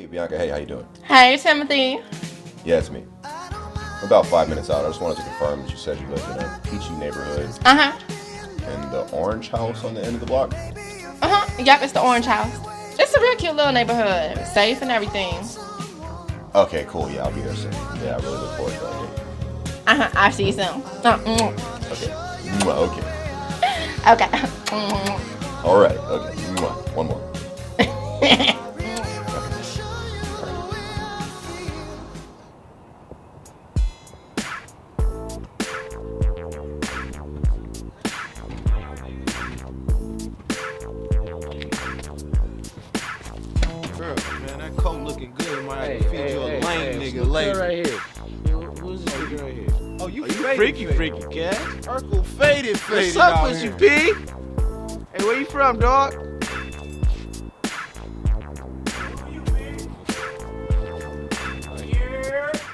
Hey, Bianca. Hey, how you doing? Hey, Timothy. Yeah, it's me. I'm about 5 minutes out. I just wanted to confirm that you said you live in a peachy neighborhood. Uh-huh. In the orange house on the end of the block? Uh-huh. Yep, it's the orange house. It's a real cute little neighborhood. Safe and everything. Okay, cool. Yeah, I'll be there soon. Yeah, I really look forward to that date. Uh-huh. I'll see you soon. Okay. Okay. Okay. All right. Okay. One more. Man, that coat looking good, man. I can feed you a lame nigga later. Right here. Who's this nigga right here? Oh, you Freaky, cat. Urkel faded. What's up with you, P? Hey, where you from, dog?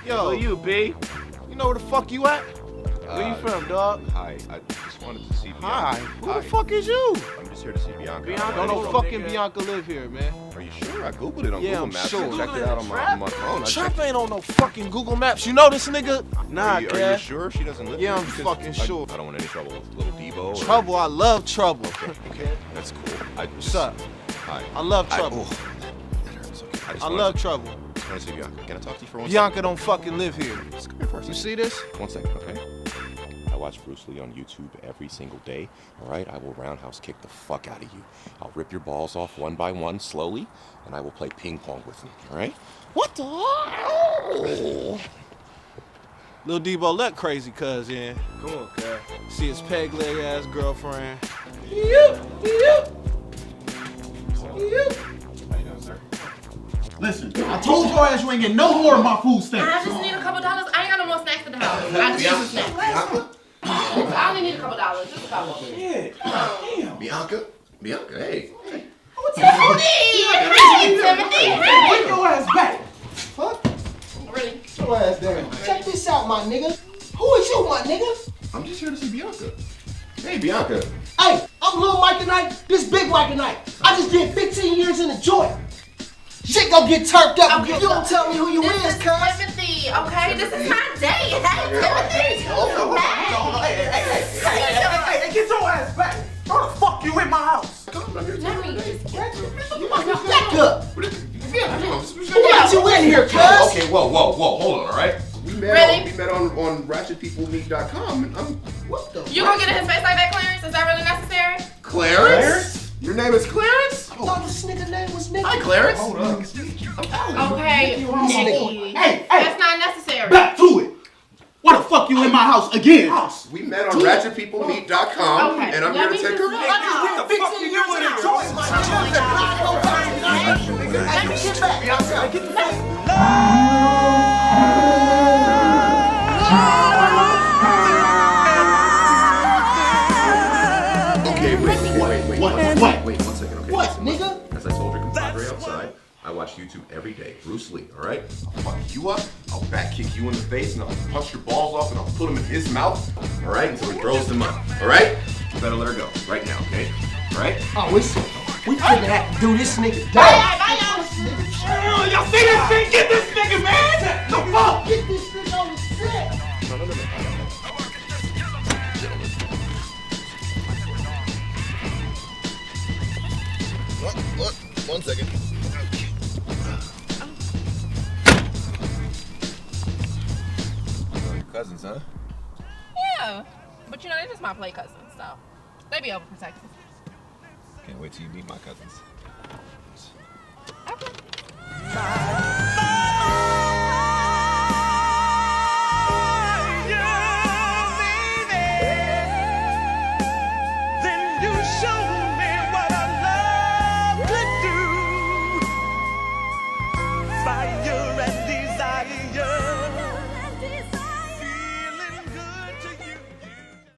Yo, Who you, B? you know where the fuck you at? Where you from, dog? Hi. I just wanted to see Bianca. Hi. Who the fuck is you? I'm just here to see Bianca. Bianca? Don't know Nigga. fucking Bianca live here, man. Are you sure? I googled it on Yeah, Google I'm Maps. sure. I checked it out on my phone. Trap ain't on no fucking Google Maps. You know this nigga? Nah, Are you cat. sure she doesn't live Yeah, here? I'm Because fucking sure. I don't want any trouble with little Debo. Or... Trouble, I love trouble. Okay, that's cool. What's up? Hi. I love trouble. That hurts. Okay. I love trouble. I want to see Bianca. Can I talk to you for 1 second? Bianca don't fucking live here. Just come here for a You second. see this? 1 second, okay? I watch Bruce Lee on YouTube every single day. All right, I will roundhouse kick the fuck out of you. I'll rip your balls off one by one slowly, and I will play ping pong with you. All right? What the? Lil Debo, let crazy cuz in. Come on, cat. See his peg leg ass girlfriend. How you doing, sir? Listen, I told your ass you ain't getting no more of my food stamps. I just need a couple dollars. I ain't got no more snacks for the house. I just need some snacks. I only need a couple dollars. Just a couple. Yeah. Damn. Bianca, hey. Timothy! Hey, Timothy! Bring Hey! your ass back. Fuck. Really? Your ass down. Check this out, my nigga. Who is you, my nigga? I'm just here to see Bianca. Hey, Bianca. Hey, I'm Lil Mike Knight. This Big Mike Knight. I just did 15 years in the joint. Shit gon' get turked up. Okay, You don't tell me who you This is, is cuz. Timothy, okay? This is my date. Hey, Timothy! Hey, get your ass back. Where the fuck you in my house? Let me just get Back up. Who let you in here, cuz? Okay, whoa, hold on, all right? We met on ratchetpeoplemeet.com, and I'm... What the You gonna get in his face like that, Clarence? Is that really necessary? Clarence? Your name is Clarence? I thought this nigga name was Nicky. Hi, Clarence. Hold up. Okay, Nicky. Hey, That's not necessary. back to it. Why the fuck you in my house again? We met on ratchetpeoplemeet.com, Okay, and I'm let here to me take just- her out. I just did 15 years in the joint, my nigga. Hey, get back. Get the fuck. Okay, wait, What? 1 second, okay? What, Listen, nigga? As I told your compadre outside, I watch YouTube every day. Bruce Lee, all right? I'll fuck you up, I'll back kick you in the face, and I'll punch your balls off, and I'll put them in his mouth, all right? Until he throws them up, all right? You better let her go right now, okay? All right? Oh, listen. We finna have to do this nigga Bye, down. bye, y'all. Y'all see this shit? Get this nigga, man! The fuck? Get this nigga on the set. No. What? 1 second. Your cousins, huh? Yeah. But you know, they're just my play cousins, so they be overprotective. Can't wait till you meet my cousins. Okay. My